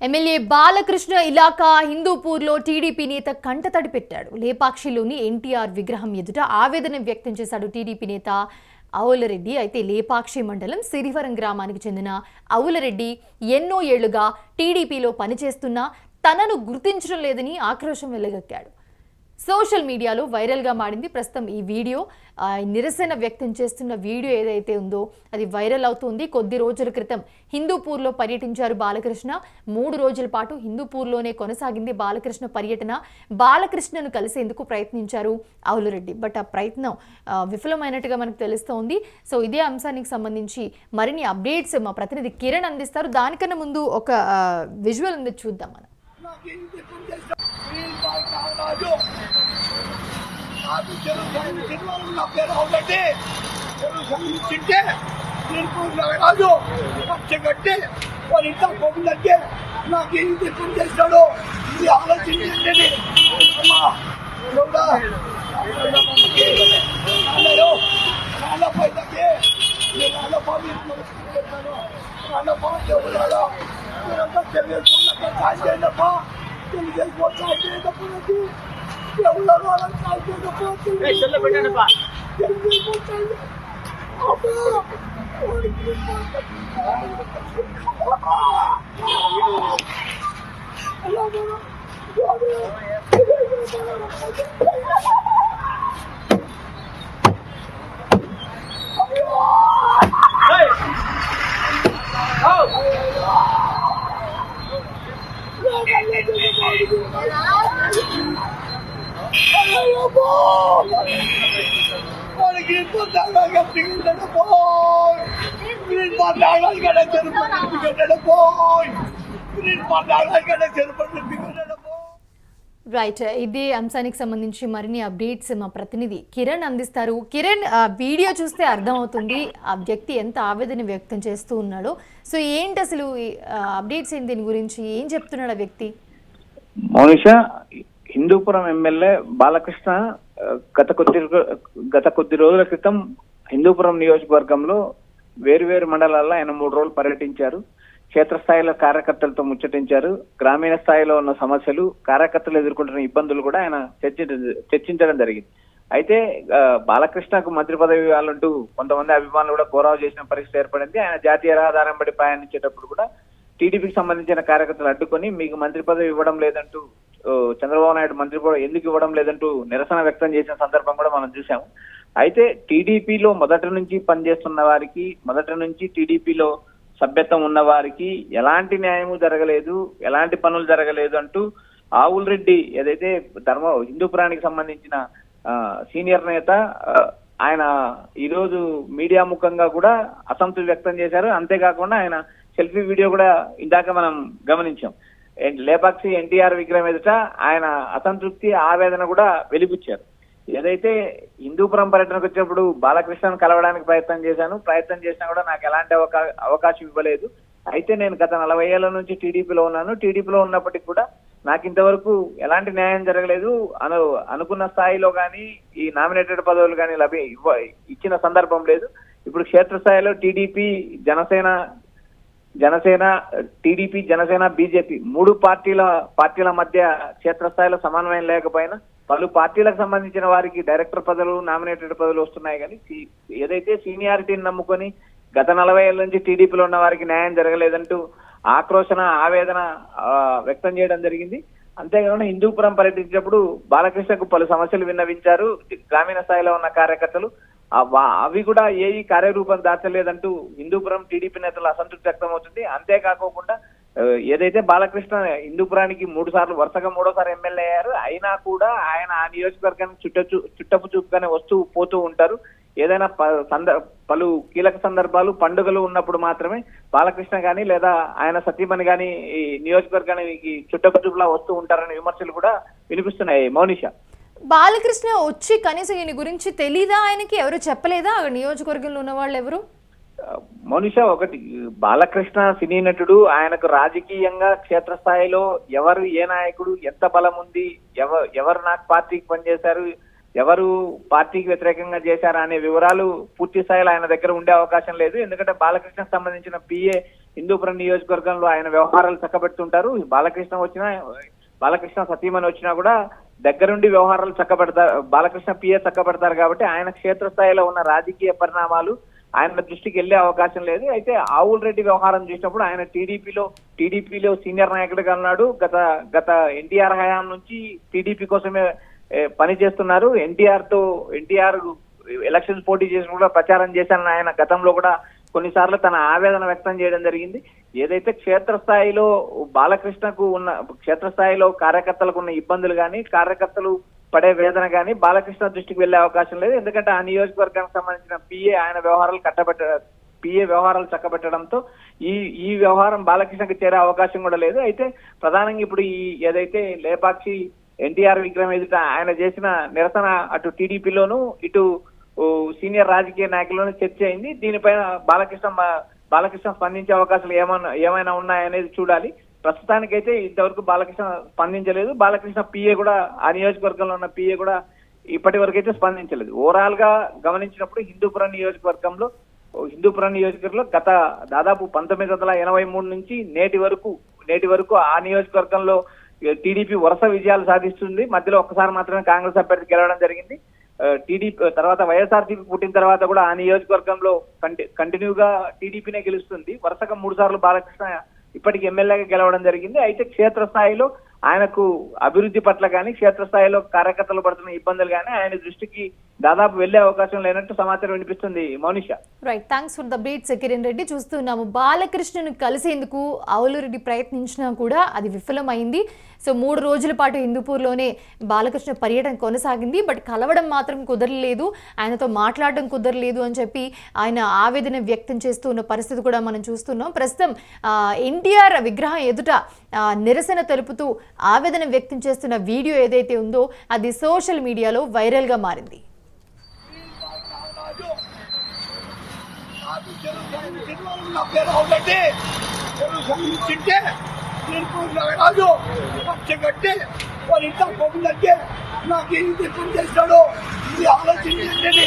MLA Balakrishna ఇలాకా హిందూపూర్లో TDP నేత కంటతడి పెట్టాడు. లేపాక్షిలోని ఎన్టీఆర్ విగ్రహం ఎదుట ఆవేదన వ్యక్తం చేశాడు టీడీపీ నేత అవులరెడ్డి. అయితే లేపాక్షి మండలం సిరివరం గ్రామానికి చెందిన అవులరెడ్డి ఎన్నో ఏళ్లుగా టీడీపీలో పనిచేస్తున్నా తనను గుర్తించడం లేదని ఆక్రోశం వెళ్లగక్కాడు. సోషల్ మీడియాలో వైరల్గా మారింది ప్రస్తుతం ఈ వీడియో. నిరసన వ్యక్తం చేస్తున్న వీడియో ఏదైతే ఉందో అది వైరల్ అవుతుంది. కొద్ది రోజుల క్రితం హిందూపూర్లో పర్యటించారు బాలకృష్ణ. 3 రోజుల పాటు హిందూపూర్లోనే కొనసాగింది బాలకృష్ణ పర్యటన. బాలకృష్ణను కలిసేందుకు ప్రయత్నించారు అవులరెడ్డి, బట్ ఆ ప్రయత్నం విఫలమైనట్టుగా మనకు తెలుస్తోంది. సో ఇదే అంశానికి సంబంధించి మరిన్ని అప్డేట్స్ మా ప్రతినిధి కిరణ్ అందిస్తారు. దానికన్నా ముందు ఒక విజువల్ ఉంది, చూద్దాం మనం. కట్టి వాళ్ళ ఇంట్లో పొందంటే నాకు ఏం పని చేస్తాడో ఇది ఆలోచించండి. రైట్, ఇదే అంశానికి సంబంధించి మరిన్ని అప్డేట్స్ మా ప్రతినిధి కిరణ్ అందిస్తారు. కిరణ్, వీడియో చూస్తే అర్థమవుతుంది ఆ వ్యక్తి ఎంత ఆవేదన వ్యక్తం చేస్తూ ఉన్నాడో. సో ఏంటి అసలు అప్డేట్స్ ఏంటి, దీని గురించి ఏం చెప్తున్నాడు ఆ వ్యక్తి? మౌనిష, హిందూపురం ఎమ్మెల్యే బాలకృష్ణ గత కొద్ది రోజుల క్రితం హిందూపురం నియోజకవర్గంలో వేరువేరు మండలాల్లో ఆయన 3 రోజులు పర్యటించారు. క్షేత్రస్థాయిలో కార్యకర్తలతో ముచ్చటించారు. గ్రామీణ స్థాయిలో ఉన్న సమస్యలు, కార్యకర్తలు ఎదుర్కొంటున్న ఇబ్బందులు కూడా ఆయన చర్చించడం జరిగింది. అయితే బాలకృష్ణకు మంత్రి పదవి ఇవ్వాలంటూ కొంతమంది అభిమానులు కూడా కోరావు చేసిన పరిస్థితి ఏర్పడింది. ఆయన జాతీయ రహదారి వెంబడి ప్రయాణించేటప్పుడు కూడా టీడీపీకి సంబంధించిన కార్యకర్తలు అడ్డుకొని మీకు మంత్రి పదవి ఇవ్వడం లేదంటూ, చంద్రబాబు నాయుడు మంత్రి పదవి ఎందుకు ఇవ్వడం లేదంటూ నిరసన వ్యక్తం చేసిన సందర్భం కూడా మనం చూసాము. అయితే టీడీపీలో మొదటి నుంచి పనిచేస్తున్న వారికి, మొదటి నుంచి టీడీపీలో సభ్యత్వం ఉన్న వారికి ఎలాంటి న్యాయము జరగలేదు, ఎలాంటి పనులు జరగలేదు అంటూ ఆవులరెడ్డి ఏదైతే హిందూపురానికి సంబంధించిన సీనియర్ నేత, ఆయన ఈరోజు మీడియా ముఖంగా కూడా అసంతృప్తి వ్యక్తం చేశారు. అంతేకాకుండా ఆయన సెల్ఫీ వీడియో కూడా ఇందాక మనం గమనించాం. లేపాక్షి ఎన్టీఆర్ విగ్రహం ఎదుట ఆయన అసంతృప్తి, ఆవేదన కూడా వెలిబుచ్చారు. ఏదైతే హిందూపురం పర్యటనకు వచ్చినప్పుడు బాలకృష్ణను కలవడానికి ప్రయత్నం చేసినా కూడా నాకు ఎలాంటి అవకాశం ఇవ్వలేదు. అయితే నేను గత 40 ఏళ్ల నుంచి టీడీపీలో ఉన్నాను. టీడీపీలో ఉన్నప్పటికీ కూడా నాకు ఇంతవరకు ఎలాంటి న్యాయం జరగలేదు. అనుకున్న స్థాయిలో కానీ ఈ నామినేటెడ్ పదవులు కానీ ఇచ్చిన సందర్భం లేదు. ఇప్పుడు క్షేత్రస్థాయిలో టీడీపీ, జనసేన, బీజేపీ 3 పార్టీల మధ్య క్షేత్రస్థాయిలో సమన్వయం లేకపోయినా పలు పార్టీలకు సంబంధించిన వారికి డైరెక్టర్ పదవులు, నామినేటెడ్ పదవులు వస్తున్నాయి. కానీ ఏదైతే సీనియారిటీని నమ్ముకొని గత 40 ఏళ్ల నుంచి టీడీపీలో ఉన్న వారికి న్యాయం జరగలేదంటూ ఆక్రోశన, ఆవేదన వ్యక్తం చేయడం జరిగింది. అంతేకాకుండా హిందూపురం పర్యటించినప్పుడు బాలకృష్ణకు పలు సమస్యలు విన్నవించారు గ్రామీణ స్థాయిలో ఉన్న కార్యకర్తలు. అవి కూడా ఏవి కార్యరూపం దాచలేదంటూ హిందూపురం టీడీపీ నేతలు అసంతృప్తి వ్యక్తం అవుతుంది. అంతేకాకుండా ఏదైతే బాలకృష్ణ హిందూపురానికి 3 సార్లు వరుసగా 3వ ఎమ్మెల్యే అయ్యారు, అయినా కూడా ఆయన ఆ నియోజకవర్గానికి చుట్టపు చూపుగానే వస్తూ పోతూ ఉంటారు. ఏదైనా పలు కీలక సందర్భాలు, పండుగలు ఉన్నప్పుడు మాత్రమే బాలకృష్ణ గాని లేదా ఆయన సతీమణి గాని ఈ నియోజకవర్గానికి చుట్టపు చూపులా వస్తూ ఉంటారనే విమర్శలు కూడా వినిపిస్తున్నాయి. మౌనిష, బాలకృష్ణ వచ్చి కనీసం ఈయన గురించి తెలీదా? ఆయనకి ఎవరు చెప్పలేదా నియోజకవర్గంలో ఉన్న వాళ్ళు ఎవరు? మౌనిష, ఒకటి, బాలకృష్ణ సినీ నటుడు. ఆయనకు రాజకీయంగా క్షేత్రస్థాయిలో ఎవరు, ఏ నాయకుడు, ఎంత బలం ఉంది, ఎవరు నాకు పార్టీకి పనిచేశారు, ఎవరు పార్టీకి వ్యతిరేకంగా చేశారా అనే వివరాలు పూర్తి స్థాయిలో ఆయన దగ్గర ఉండే అవకాశం లేదు. ఎందుకంటే బాలకృష్ణకు సంబంధించిన పిఏ హిందూపురం నియోజకవర్గంలో ఆయన వ్యవహారాలు చక్కబెడుతుంటారు. బాలకృష్ణ సతీమణి వచ్చినా కూడా దగ్గరుండి వ్యవహారాలు చక్కబెడతారు, బాలకృష్ణ పిఏ చక్కబెడతారు. కాబట్టి ఆయన క్షేత్రస్థాయిలో ఉన్న రాజకీయ పరిణామాలు ఆయన దృష్టికి వెళ్లే అవకాశం లేదు. అయితే ఆవుల రెడ్డి వ్యవహారం చూసినప్పుడు ఆయన టీడీపీలో సీనియర్ నాయకుడిగా ఉన్నాడు. గత ఎన్టీఆర్ హయాం నుంచి టీడీపీ కోసమే పని చేస్తున్నారు. ఎన్టీఆర్ ఎలక్షన్ పోటీ చేసి కూడా ప్రచారం చేశారని ఆయన గతంలో కూడా కొన్నిసార్లు తన ఆవేదన వ్యక్తం చేయడం జరిగింది. ఏదైతే క్షేత్రస్థాయిలో క్షేత్రస్థాయిలో కార్యకర్తలకు ఉన్న ఇబ్బందులు కానీ, కార్యకర్తలు పడే వేదన కానీ బాలకృష్ణ దృష్టికి వెళ్లే అవకాశం లేదు. ఎందుకంటే ఆ నియోజకవర్గానికి సంబంధించిన పిఏ ఆయన వ్యవహారాలు చక్కబెట్టడంతో ఈ వ్యవహారం బాలకృష్ణకి చేరే అవకాశం కూడా లేదు. అయితే ప్రధానంగా ఇప్పుడు ఏదైతే లేపాక్షి ఎన్టీఆర్ విగ్రహం ఎదుట ఆయన చేసిన నిరసన అటు టీడీపీలోను ఇటు సీనియర్ రాజకీయ నాయకుల్లోనూ చర్చ అయింది. దీనిపైన బాలకృష్ణ స్పందించే అవకాశాలు ఏమైనా ఉన్నాయనేది చూడాలి. ప్రస్తుతానికైతే ఇంతవరకు బాలకృష్ణ స్పందించలేదు. బాలకృష్ణ పిఏ కూడా ఆ నియోజకవర్గంలో ఉన్న పిఏ కూడా ఇప్పటి వరకు అయితే స్పందించలేదు. ఓవరాల్ గా గమనించినప్పుడు హిందూపురం నియోజకవర్గంలో గత దాదాపు 1983 నుంచి నేటి వరకు ఆ నియోజకవర్గంలో టీడీపీ వరుస విజయాలు సాధిస్తుంది. మధ్యలో ఒక్కసారి మాత్రమే కాంగ్రెస్ అభ్యర్థి గెలవడం జరిగింది. టీడీపీ తర్వాత వైఎస్ఆర్సీపీ పుట్టిన తర్వాత కూడా ఆ నియోజకవర్గంలో కంటిన్యూగా టీడీపీనే గెలుస్తుంది. వరుసగా 3 సార్లు బాలకృష్ణ ఇప్పటికి ఎమ్మెల్యేగా గెలవడం జరిగింది. అయితే క్షేత్రస్థాయిలో ఆయనకు అభివృద్ధి పట్ల కానీ, క్షేత్రస్థాయిలో కార్యకర్తలు పడుతున్న ఇబ్బందులు కానీ ఆయన దృష్టికి దాదాపు వెళ్లే అవకాశం లేనట్టు సమాచారం వినిపిస్తుంది. Mounisha. Right, thanks for the beats Kiran Reddy. చూస్తున్నాము బాలకృష్ణను కలిసేందుకు ఆవులరెడ్డి ప్రయత్నించినా కూడా అది విఫలమైంది. సో 3 రోజుల పాటు హిందూపూర్లోనే బాలకృష్ణ పర్యటన కొనసాగింది. బట్ కలవడం మాత్రం కుదరలేదు, ఆయనతో మాట్లాడడం కుదరలేదు అని చెప్పి ఆయన ఆవేదన వ్యక్తం చేస్తున్న పరిస్థితి కూడా మనం చూస్తున్నాం. ప్రస్తుతం ఎన్టీఆర్ విగ్రహం ఎదుట నిరసన తెలుపుతూ ఆవేదన వ్యక్తం చేస్తున్న వీడియో ఏదైతే ఉందో అది సోషల్ మీడియాలో వైరల్గా మారింది. రాజు పచ్చగట్టి వాళ్ళ ఇంట్లో పొగులంటే నాకు ఏం పని చేస్తాడో ఇది ఆలోచించండి.